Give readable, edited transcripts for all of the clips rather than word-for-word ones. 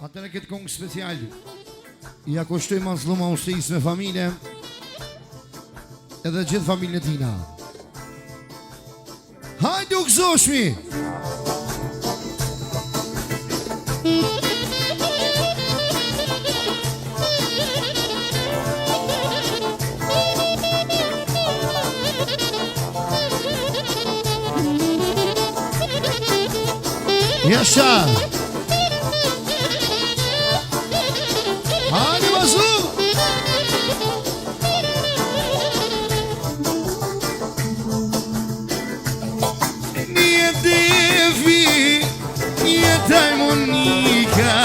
Atëre këtë kongë special ja kushtoj Mazluma Ushtris me familje edhe gjithë familje tina. Hajde u gëzoshmi! Jasha! Hajde Mazlum! Një devi, një harmonika,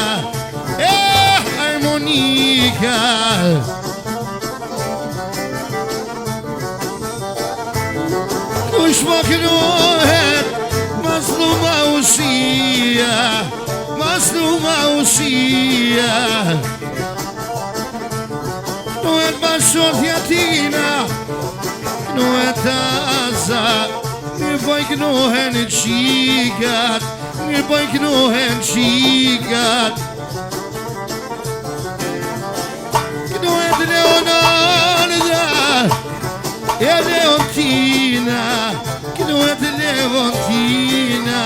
harmonika. Kush ma kënohet, Mazluma Ushia, Mazluma Ushia. Nu e bashkëtorja tina, nu e taza, një bëj kënohen qikat, një bëj kënohen qikat. Kënohet Leonarda, e Leontina, kënohet Leontina.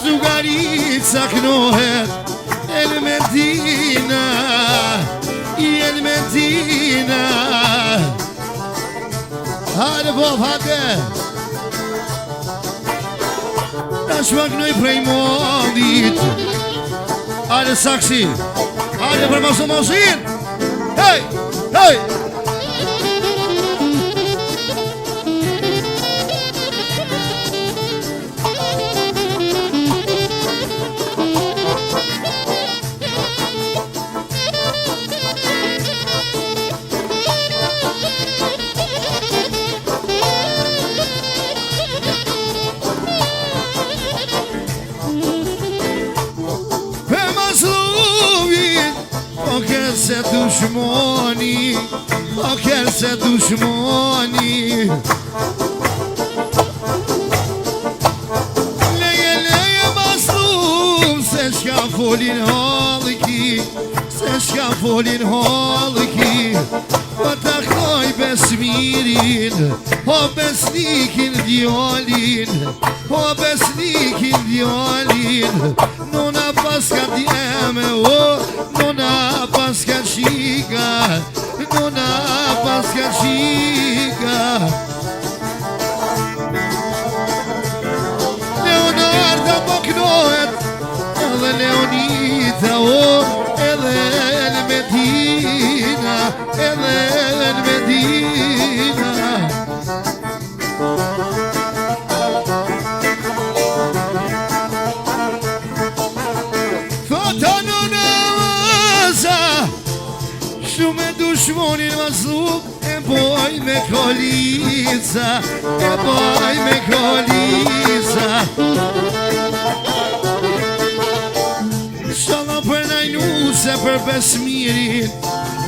Zugarica kënohet, El Medina, El Medina. Hajde Bob, hajde. Tash ma kënoj prej modit. Hajde saksi. Hajde për Mazluma Ushtrin. Hej, hej. Se dushmoni, o kërë se dushmoni. Leje, leje Mazlum, se shka folin halki, se shka folin halki. Po ta knoj besmirin, o besnikin djallin, o besnikin djallin. Nona paska djeme, o nona paska qika, nona paska qika. Leonarda po knohet, edhe Leonita, o, edhe El Medina, edhe El Medina. Shumë dushmonin Mazlum, e boj me kolica, e boj me kolica. Shala për najnuse, për besmirin,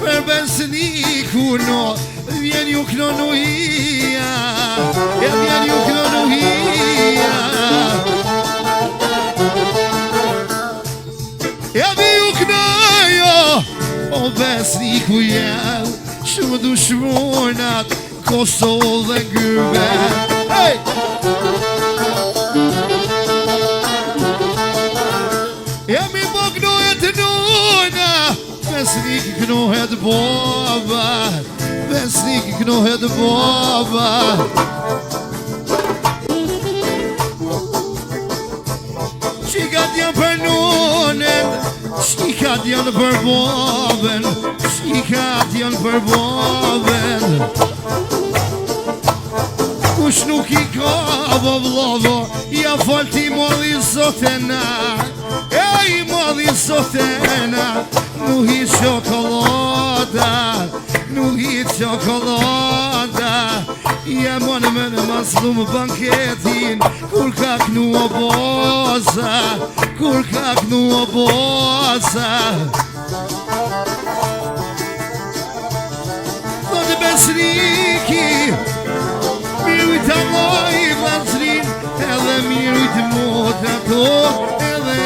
për besnikuno, vjen ju knonuhia, vjen ju knonuhia. Vjen ju knojo, o besniku jem, shumë dushmonat, Kosovë dhe Gëbe. Hey! Jemi po knohet nona, besnik knohet baba, besnik knohet baba. Qikat janë për nonen, qikat janë për babën, qikat janë për babën. Kush nuk i ka vëvlavo, ja fal ti modhi zotena, ej modhi zotena. Nuk i qokolada, nuk i qokolada. Ja monë me në Mazlum banketin, kur ka knu o boza, kur ka knu o boza. Thotë besniki, miru i të moj vazrin, edhe miru i të motra to, edhe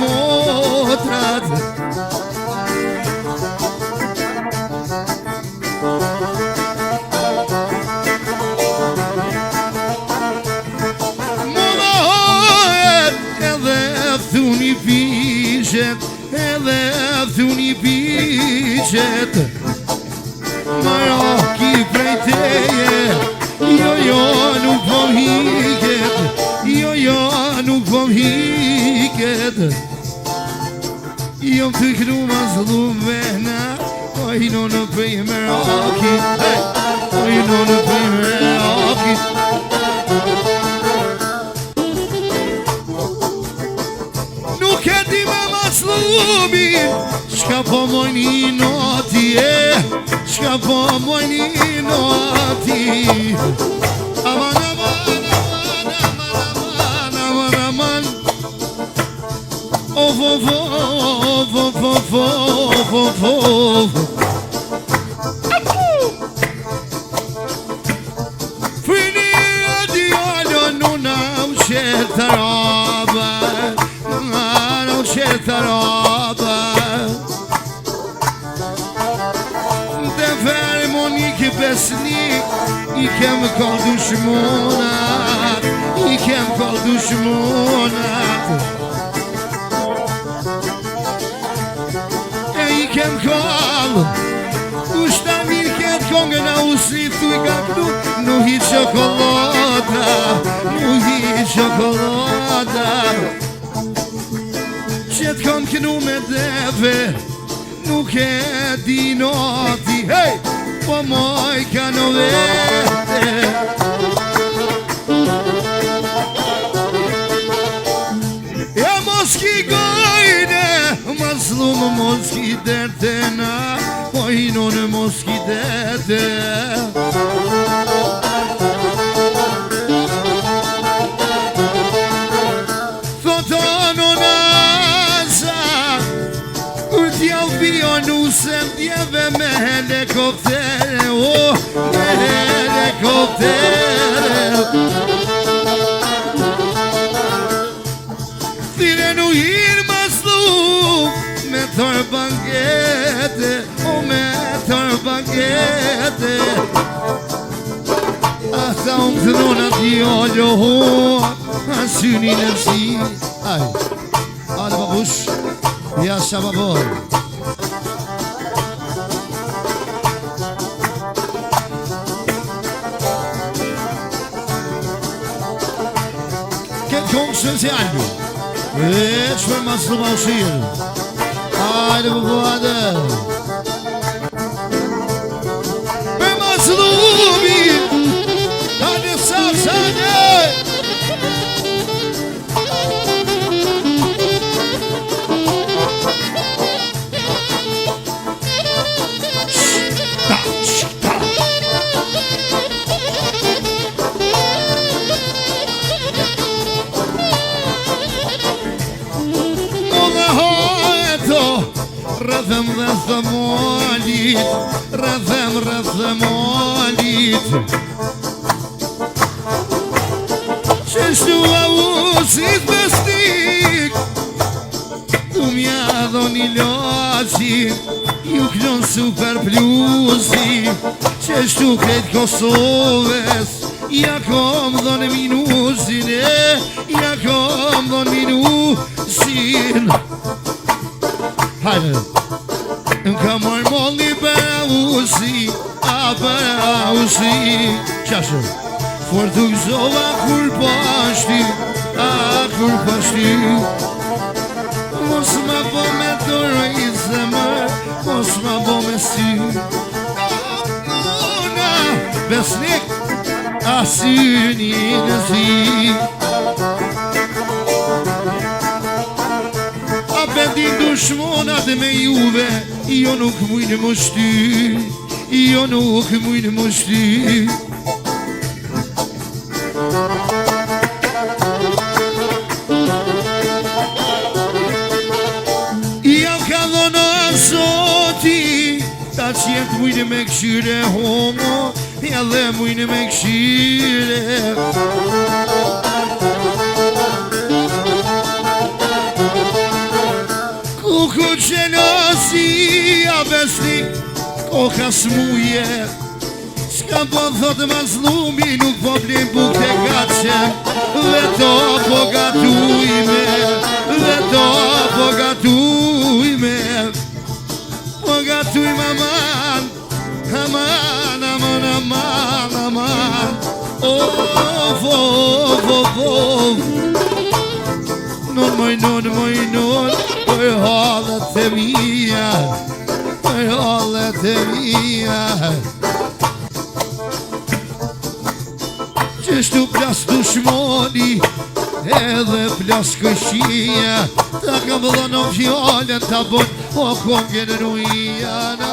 motrat. Mollahet edhe thuni pishet, edhe thuni pishet. Maraki prej teje, jo nuk po hiket, jo nuk po hiket. Jo të kru ma zlum vehna, oj no në prej Maraki, oj no në prej Maraki. Nuk e di me ma zlumin, shka po mojni noti shka po mojni noti. Aman, aman, aman, aman, aman, aman. Of, of, of, of, of, of, of. Fini adiolo non ha scelta roba, non ha scelta roba. Dhe fermonik besnik, I kem kall dushmonat, I kem kall dushmonat. I kem kall Ushta mirë këtë kongën a usi thuj ka këtu. Nuk hi qokolata, nuk hi qokolata. Qëtë kom kënu me deve, nuk e di noti, hej, po moj ka në vete. E mos ki gojne, mazlum mos ki dertena, po hinon mos ki derte. Nusem djeve me helikoptere, oh, me helikoptere. Thire nu hirë mazlum me tër bangete, oh, me tër bangete. Ata unë të nona djollo, oh, asynin e si. Aj, ale babush, jasha babor. Kongë specialë, veç për masë më ushirë. Hajde për vëdë. Për masë lumi, hajde sasane. Rëthëm dhe thëmolit, rëthëm rëthëmolit. Qështu a usit besnik, tu mja dhoni loqin, ju klon super plusi. Qështu krejt Kosovës, ja kom dhoni minusin, ja kom dhoni minusin. Hajde. Ka marrë molli për ausi, a për ausi. Qashë, for të gëzova kur pashti, a kur pashti. Mos ma bo me dorë I zemër, mos ma bo me sy. Nona, besnik, a synin e zi. Bendin dushmonat me juve, jo nuk mujnë më shty, jo nuk mujnë më shty. Jam ka dhona zoti, ta qjetë mujnë me këshyre homo, ja dhe mujnë me këshyre. o ka smuje. S'ka po thotë mazlumi, nuk po blim buk të gacem. Veto po gatujme, veto po gatujme. Po gatujme aman, aman, aman, aman, aman. Of, of, of, of. Non moj, oj halët e mija, oj halët e mija. Qështu plas dushmoni, edhe plas këshia. Ta kam dhënë o fjallën, ta bon o kongën rujana.